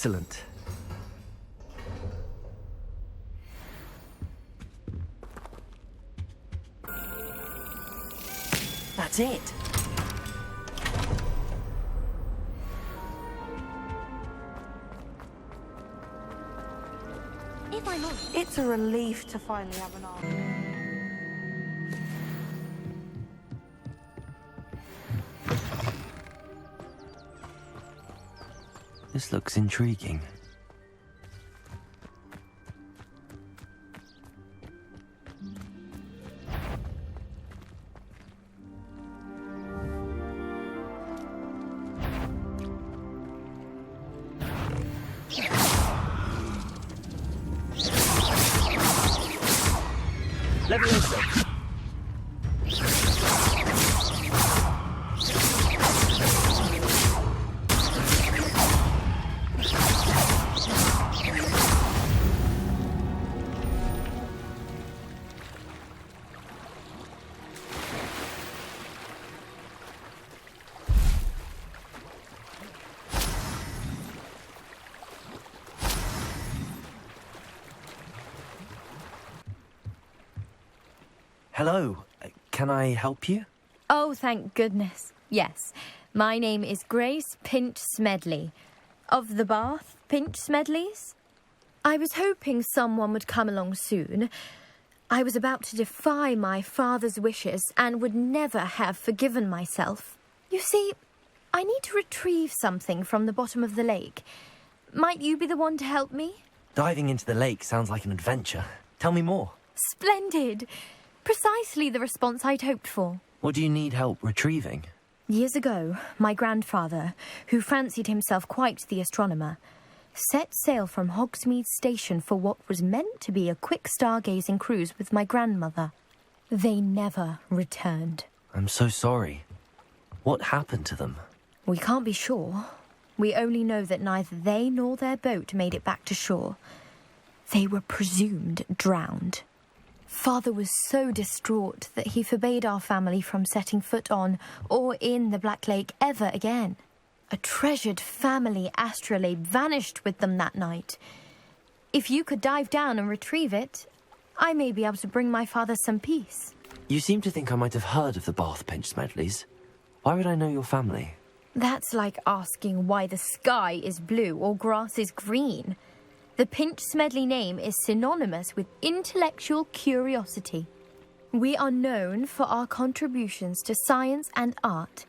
Excellent. That's it. If I'm honest, it's a relief to finally have an arm. This looks intriguing. Leviosa. Hello. Can I help you? Oh, thank goodness. Yes. My name is Grace Pinch Smedley. Of the Bath Pinch Smedleys? I was hoping someone would come along soon. I was about to defy my father's wishes and would never have forgiven myself. You see, I need to retrieve something from the bottom of the lake. Might you be the one to help me? Diving into the lake sounds like an adventure. Tell me more. Splendid! Precisely the response I'd hoped for. What do you need help retrieving? Years ago, my grandfather, who fancied himself quite the astronomer, set sail from Hogsmeade Station for what was meant to be a quick stargazing cruise with my grandmother. They never returned. I'm so sorry. What happened to them? We can't be sure. We only know that neither they nor their boat made it back to shore. They were presumed drowned. Father was so distraught that he forbade our family from setting foot on or in the Black Lake ever again. A treasured family astrolabe vanished with them that night. If you could dive down and retrieve it, I may be able to bring my father some peace. You seem to think I might have heard of the Bath Pinch Smedleys. Why would I know your family? That's like asking why the sky is blue or grass is green. The Pinch Smedley name is synonymous with intellectual curiosity. We are known for our contributions to science and art.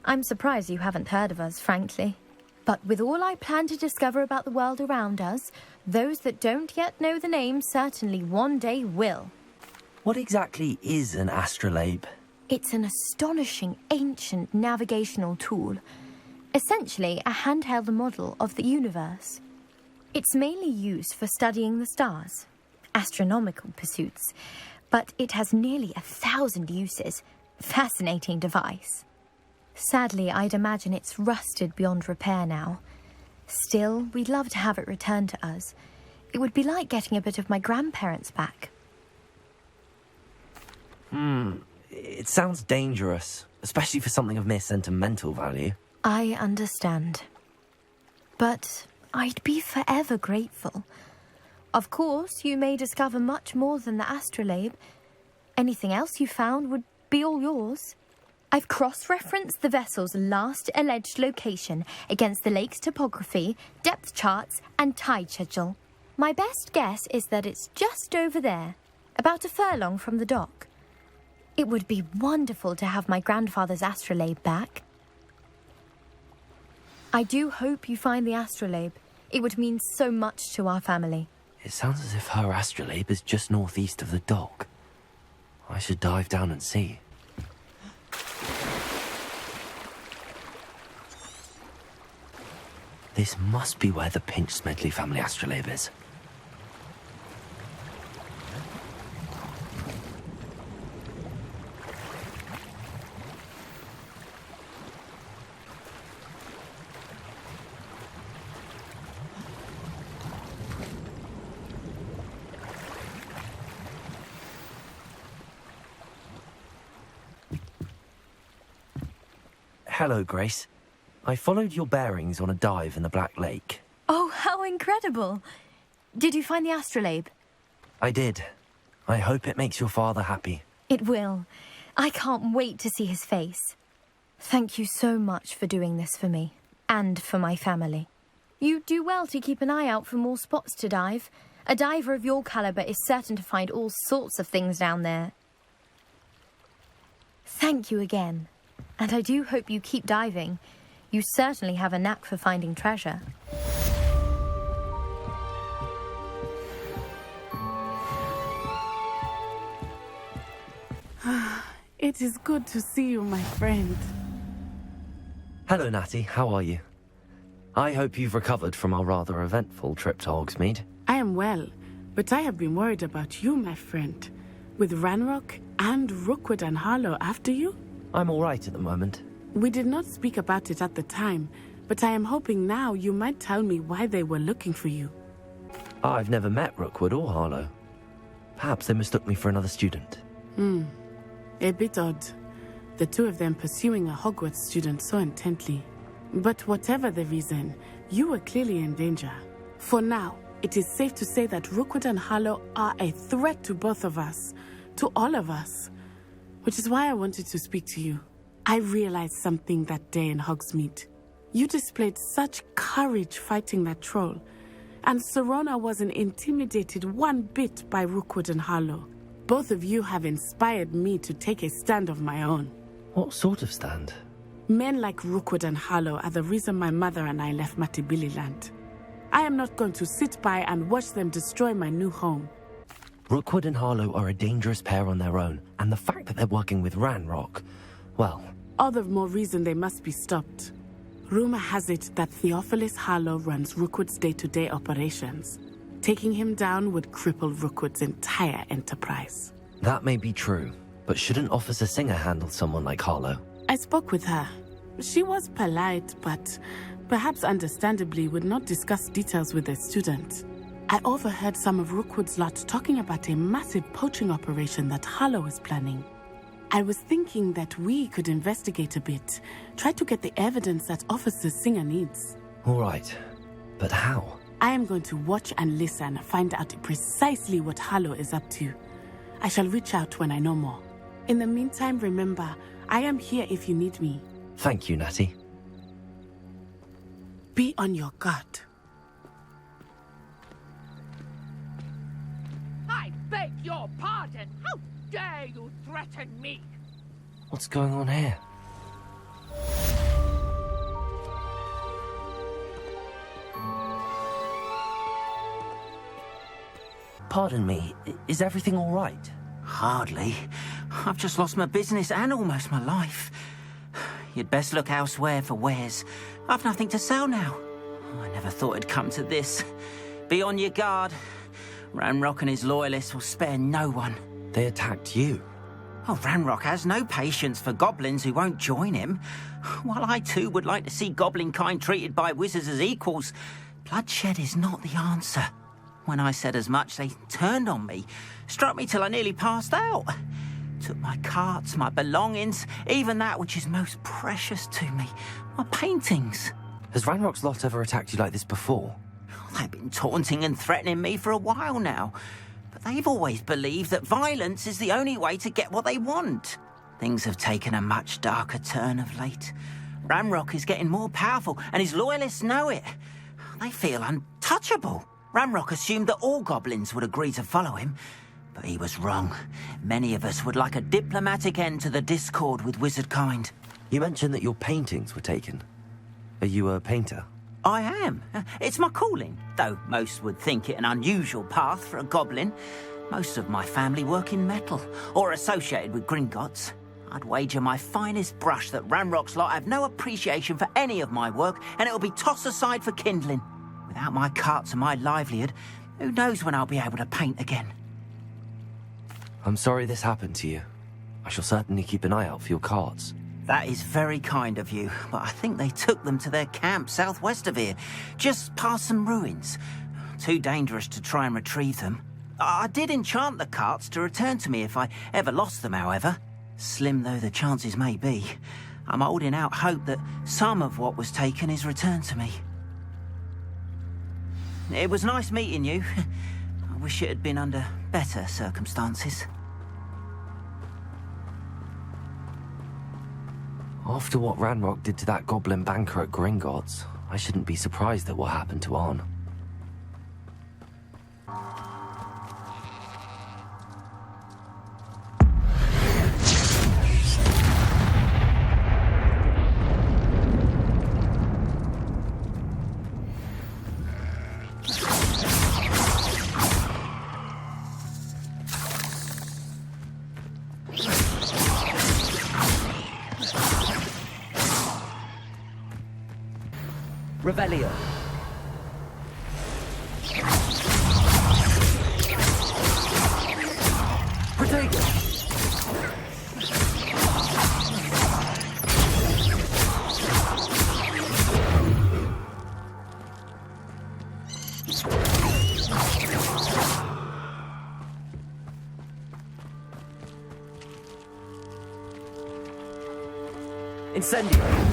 I'm surprised you haven't heard of us, frankly. But with all I plan to discover about the world around us, those that don't yet know the name certainly one day will. What exactly is an astrolabe? It's an astonishing ancient navigational tool. Essentially a handheld model of the universe. It's mainly used for studying the stars, astronomical pursuits, but it has nearly 1,000 uses. Fascinating device. Sadly, I'd imagine it's rusted beyond repair now. Still, we'd love to have it returned to us. It would be like getting a bit of my grandparents back. It sounds dangerous, especially for something of mere sentimental value. I understand. But I'd be forever grateful. Of course, you may discover much more than the astrolabe. Anything else you found would be all yours. I've cross-referenced the vessel's last alleged location against the lake's topography, depth charts, and tide schedule. My best guess is that it's just over there, about a furlong from the dock. It would be wonderful to have my grandfather's astrolabe back. I do hope you find the astrolabe. It would mean so much to our family. It sounds as if her astrolabe is just northeast of the dock. I should dive down and see. This must be where the Pinch Smedley family astrolabe is. Hello, Grace. I followed your bearings on a dive in the Black Lake. Oh, how incredible! Did you find the astrolabe? I did. I hope it makes your father happy. It will. I can't wait to see his face. Thank you so much for doing this for me, and for my family. You do well to keep an eye out for more spots to dive. A diver of your caliber is certain to find all sorts of things down there. Thank you again, and I do hope you keep diving. You certainly have a knack for finding treasure. It is good to see you, my friend. Hello, Natty. How are you? I hope you've recovered from our rather eventful trip to Hogsmeade. I am well, but I have been worried about you, my friend. With Ranrock and Rookwood and Harlow after you? I'm all right at the moment. We did not speak about it at the time, but I am hoping now you might tell me why they were looking for you. I've never met Rookwood or Harlow. Perhaps they mistook me for another student. A bit odd. The two of them pursuing a Hogwarts student so intently. But whatever the reason, you were clearly in danger. For now, it is safe to say that Rookwood and Harlow are a threat to both of us. To all of us. Which is why I wanted to speak to you. I realized something that day in Hogsmeade. You displayed such courage fighting that troll. And Serona wasn't intimidated one bit by Rookwood and Harlow. Both of you have inspired me to take a stand of my own. What sort of stand? Men like Rookwood and Harlow are the reason my mother and I left Matibili-land. I am not going to sit by and watch them destroy my new home. Rookwood and Harlow are a dangerous pair on their own, and the fact that they're working with Ranrock, well... All the more reason they must be stopped. Rumor has it that Theophilus Harlow runs Rookwood's day-to-day operations. Taking him down would cripple Rookwood's entire enterprise. That may be true, but shouldn't Officer Singer handle someone like Harlow? I spoke with her. She was polite, but perhaps understandably would not discuss details with a student. I overheard some of Rookwood's lot talking about a massive poaching operation that Harlow is planning. I was thinking that we could investigate a bit, try to get the evidence that Officer Singer needs. All right, but how? I am going to watch and listen, find out precisely what Harlow is up to. I shall reach out when I know more. In the meantime, remember, I am here if you need me. Thank you, Natty. Be on your guard. I beg your pardon! How dare you threaten me? What's going on here? Pardon me, is everything all right? Hardly. I've just lost my business and almost my life. You'd best look elsewhere for wares. I've nothing to sell now. I never thought it'd come to this. Be on your guard. Ranrock and his loyalists will spare no one. They attacked you. Oh, Ranrock has no patience for goblins who won't join him. While I too would like to see goblin kind treated by wizards as equals, bloodshed is not the answer. When I said as much, they turned on me, struck me till I nearly passed out. Took my carts, my belongings, even that which is most precious to me, my paintings. Has Ranrock's lot ever attacked you like this before? They've been taunting and threatening me for a while now, but they've always believed that violence is the only way to get what they want. Things have taken a much darker turn of late. Ranrock is getting more powerful, and his loyalists know it. They feel untouchable. Ranrock assumed that all goblins would agree to follow him, but he was wrong. Many of us would like a diplomatic end to the discord with wizard kind. You mentioned that your paintings were taken. Are you a painter? I am. It's my calling, though most would think it an unusual path for a goblin. Most of my family work in metal, or associated with Gringotts. I'd wager my finest brush that Ranrock's lot have no appreciation for any of my work, and it'll be tossed aside for kindling. Without my carts and my livelihood, who knows when I'll be able to paint again. I'm sorry this happened to you. I shall certainly keep an eye out for your carts. That is very kind of you, but I think they took them to their camp southwest of here, just past some ruins. Too dangerous to try and retrieve them. I did enchant the carts to return to me if I ever lost them, however. Slim though the chances may be, I'm holding out hope that some of what was taken is returned to me. It was nice meeting you. I wish it had been under better circumstances. After what Ranrock did to that goblin banker at Gringotts, I shouldn't be surprised at what happened to Arn. Revelio. Protego. Incendio.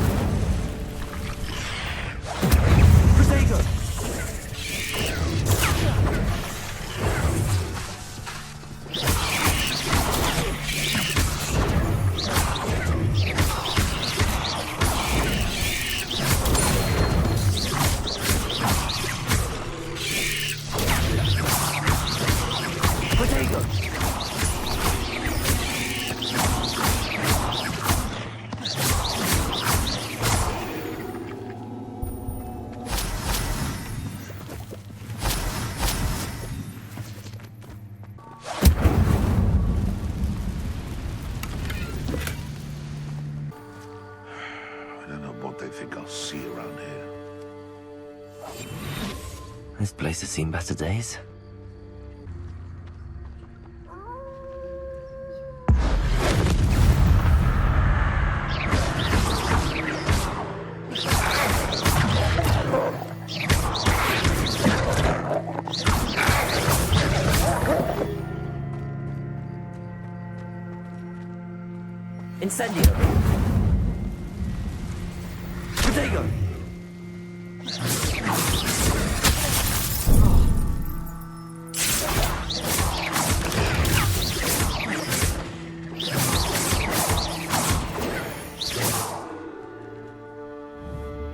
This place has seen better days. Incendio. Protego.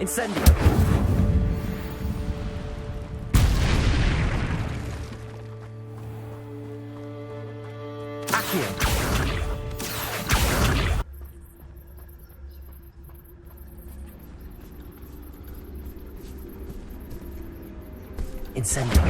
Incendio. Accio. Incendio.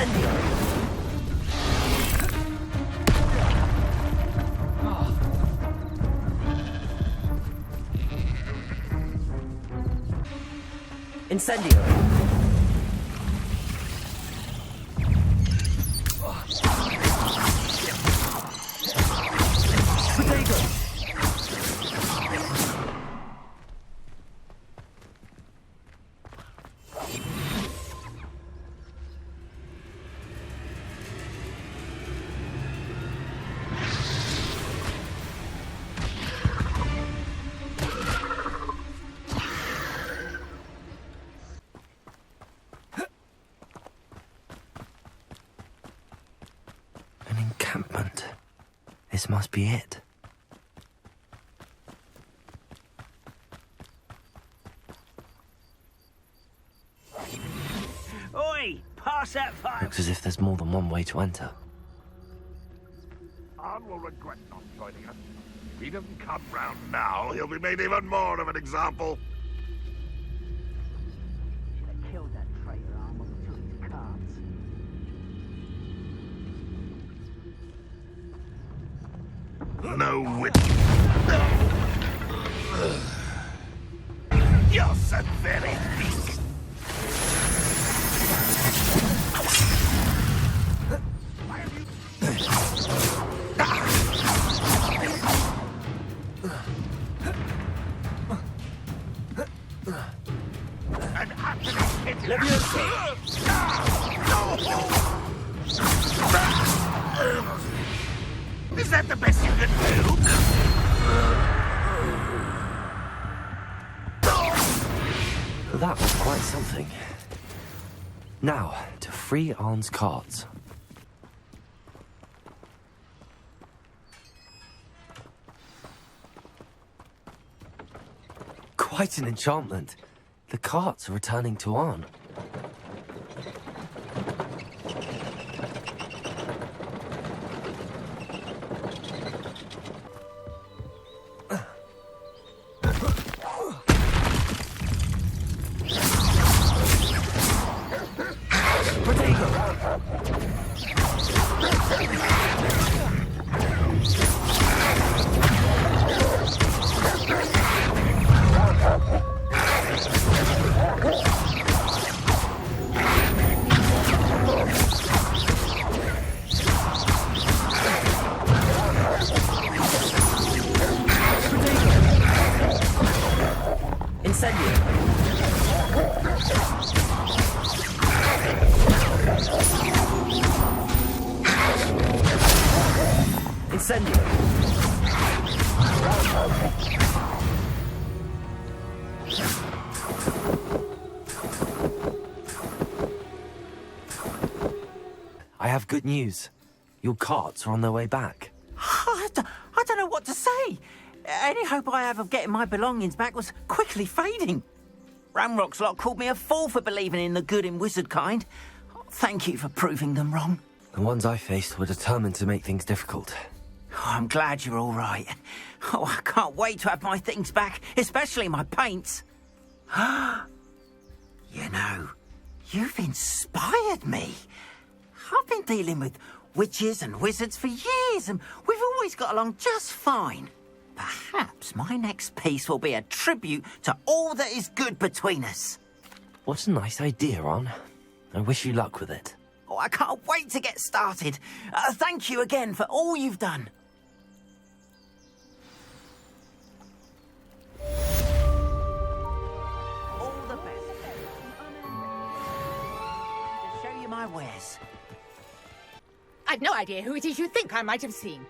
Incendio. Incendio. Protego. An encampment. This must be it. Oi! Pass that fire! Looks as if there's more than one way to enter. Arn will regret not joining us. If he doesn't come round now, he'll be made even more of an example. Should have killed that traitor Arn when we took his cards. No wit. You're so very beast. Why have you Is that the best you can do? That was quite something. Now, to free Arn's cards. Quite an enchantment. The carts are returning to Arn. I have good news. Your carts are on their way back. I don't know what to say. Any hope I have of getting my belongings back was quickly fading. Ramrock's lot called me a fool for believing in the good in wizard kind. Thank you for proving them wrong. The ones I faced were determined to make things difficult. Oh, I'm glad you're all right. Oh, I can't wait to have my things back, especially my paints. You know, you've inspired me. I've been dealing with witches and wizards for years, and we've always got along just fine. Perhaps my next piece will be a tribute to all that is good between us. What a nice idea, Arn. I wish you luck with it. Oh, I can't wait to get started. Thank you again for all you've done. All the best. To show you my wares. I've no idea who it is you think I might have seen.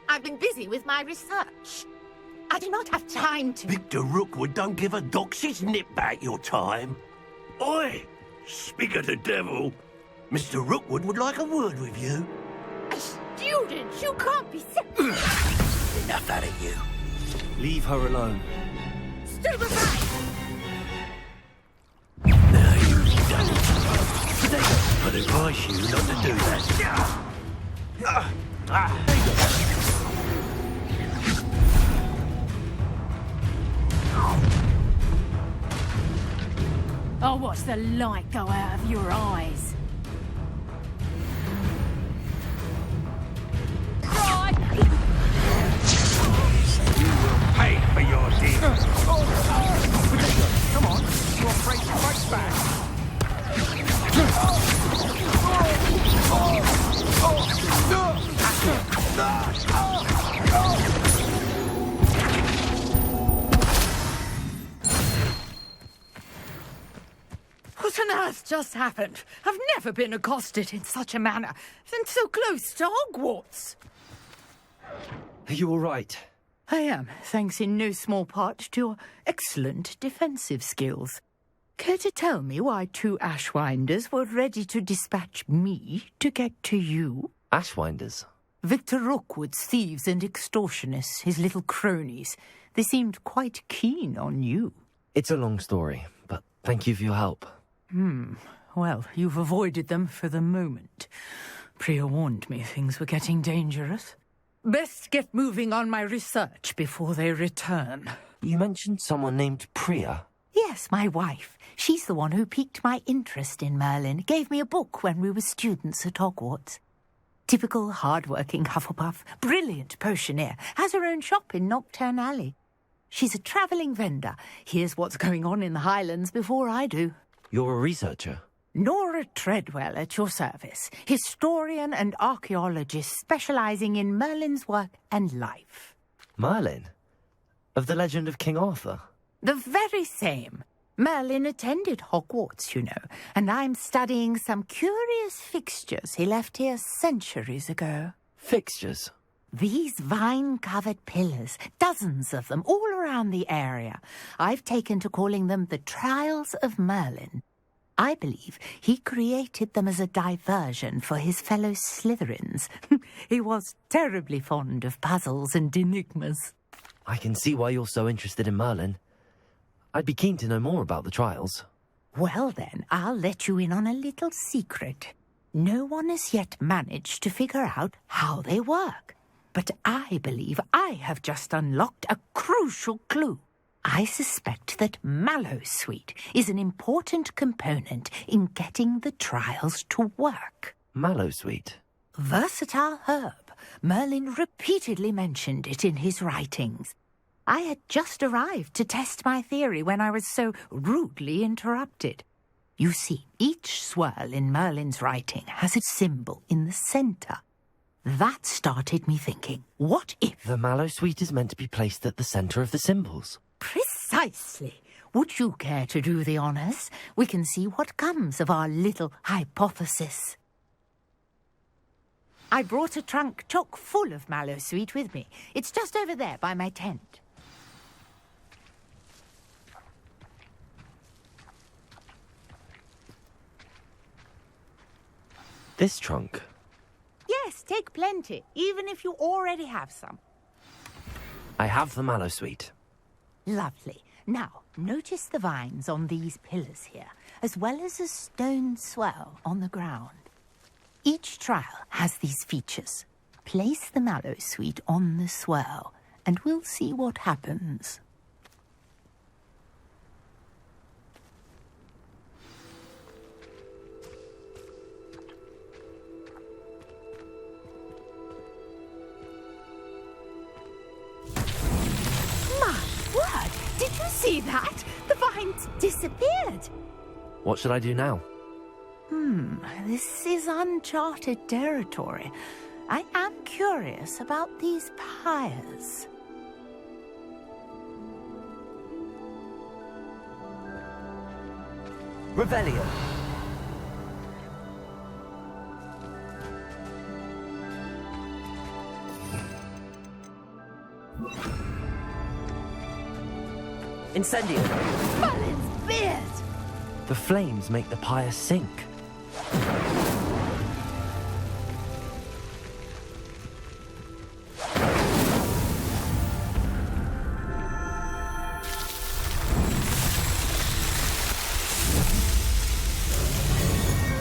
I've been busy with my research. I do not have time to... Victor Rookwood don't give a doxy's nip back your time. Oi! Speak of the devil, Mr. Rookwood would like a word with you. A student? You can't be... Enough out of you. Leave her alone. Stand aside! Now you've done it. I'd advise you not to do that. I'll watch the light go out of your eyes. Right! Pay for your deed. Come on, you're afraid to fight back. What on earth just happened? I've never been accosted in such a manner, and so close to Hogwarts. Are you all right? I am, thanks in no small part to your excellent defensive skills. Care to tell me why two Ashwinders were ready to dispatch me to get to you? Ashwinders? Victor Rookwood's thieves and extortionists, his little cronies. They seemed quite keen on you. It's a long story, but thank you for your help. Well, you've avoided them for the moment. Priya warned me things were getting dangerous. Best get moving on my research before they return. You mentioned someone named Priya. Yes, my wife. She's the one who piqued my interest in Merlin. Gave me a book when we were students at Hogwarts. Typical hard-working Hufflepuff, brilliant potioneer, has her own shop in Knockturn Alley. She's a travelling vendor. Hears what's going on in the Highlands before I do. You're a researcher? Nora Treadwell at your service, historian and archaeologist specialising in Merlin's work and life. Merlin? Of the legend of King Arthur? The very same. Merlin attended Hogwarts, you know, and I'm studying some curious fixtures he left here centuries ago. Fixtures? These vine-covered pillars, dozens of them, all around the area. I've taken to calling them the Trials of Merlin. I believe he created them as a diversion for his fellow Slytherins. He was terribly fond of puzzles and enigmas. I can see why you're so interested in Merlin. I'd be keen to know more about the trials. Well then, I'll let you in on a little secret. No one has yet managed to figure out how they work. But I believe I have just unlocked a crucial clue. I suspect that Mallowsweet is an important component in getting the trials to work. Mallowsweet? Versatile herb. Merlin repeatedly mentioned it in his writings. I had just arrived to test my theory when I was so rudely interrupted. You see, each swirl in Merlin's writing has its symbol in the centre. That started me thinking, what if... The Mallowsweet is meant to be placed at the centre of the symbols. Precisely. Would you care to do the honours? We can see what comes of our little hypothesis. I brought a trunk chock full of Mallowsweet with me. It's just over there by my tent. This trunk? Yes, take plenty, even if you already have some. I have the Mallowsweet. Lovely. Now, notice the vines on these pillars here, as well as a stone swell on the ground. Each trial has these features. Place the Mallowsweet on the swell, and we'll see what happens. Did you see that? The vines disappeared. What should I do now? This is uncharted territory. I am curious about these pyres. Revelio. Incendio. Merlin's beard! The flames make the pyre sink.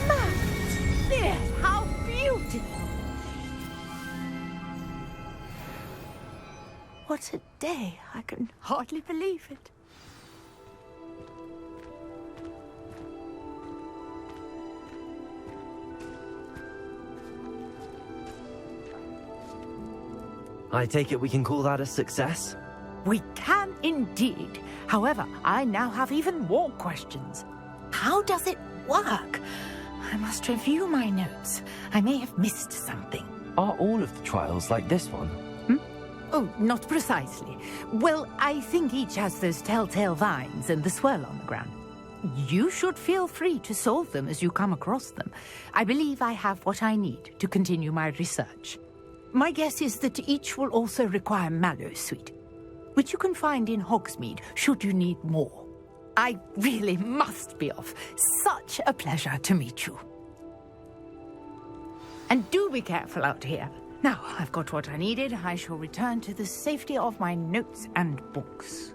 Merlin's beard! How beautiful! What a day! I can hardly believe it. I take it we can call that a success? We can indeed. However, I now have even more questions. How does it work? I must review my notes. I may have missed something. Are all of the trials like this one? Oh, not precisely. Well, I think each has those telltale vines and the swirl on the ground. You should feel free to solve them as you come across them. I believe I have what I need to continue my research. My guess is that each will also require Mallowsweet, which you can find in Hogsmeade should you need more. I really must be off. Such a pleasure to meet you. And do be careful out here. Now, I've got what I needed. I shall return to the safety of my notes and books.